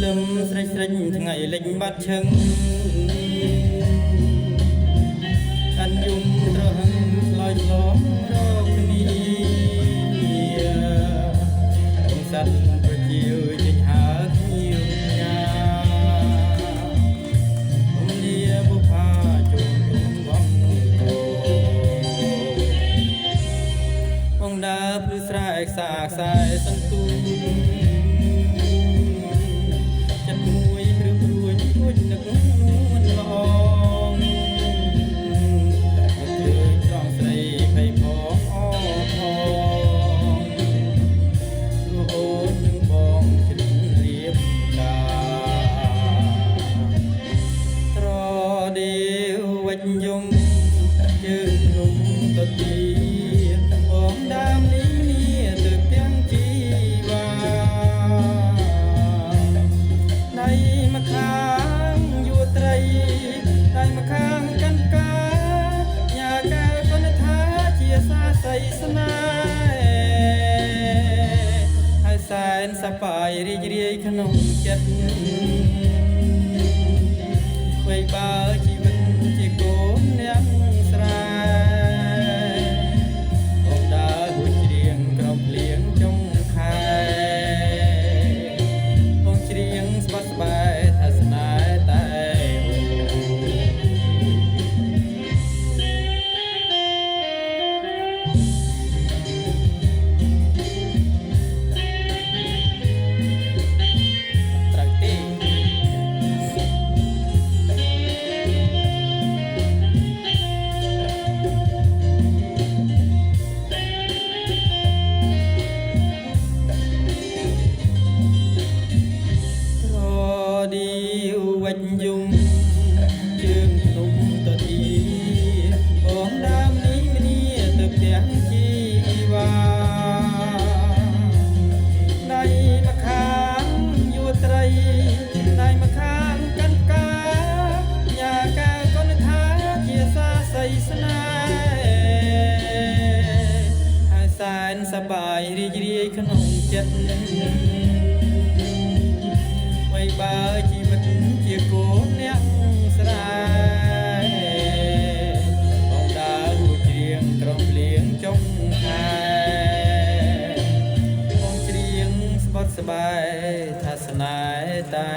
លឹមស្រេចថ្ងៃលេចបាត់ឈឹងអានយំត្រហឹងឆ្លើយឆ្លងរកគ្នាកំសត់ប្រជាចេញហើភ្ញៀវញ៉ាអំនីបុផាចូលទុំវងគោបងដើរព្រឺស្រែកសាខ្សែសន្ទូយំជើងនំទៅទីបងដើមនេះមានទៅទាំងជីវ៉ាដៃមកខាងយួរត្រីដៃមកខាងកាន់កាញ៉ាកែប៉ុនថាជាសាស័យស្នេហ៍ហើយសែនសប្បាយរីករាយក្នុងចិត្តអ្វីបើជីវិតជាកូនអ្នកស្រែបងដើរហួចច្រៀងក្រោមភ្លៀងចុងខែបងច្រៀងស្បត់ស្បែកថាស្នេហ៍តែវិញ្ញំជើងភ្នំទៅទីបងដើមនេះមានទៅផ្ទះជីវ៉ាដៃមកខាងយួរត្រីដៃមកខាងកាន់កាញ៉ាកែកូនថាជាសាស័យស្នេហ៍ហើយសែនសប្បាយរីករាយក្នុងចិត្តអ្វីបើជីវិតជាកូនអ្នកស្រែបងដើរហួចច្រៀងក្រោមភ្លៀងចុងខែបងច្រៀងស្បត់ស្បែកថាស្នេហ៍តែ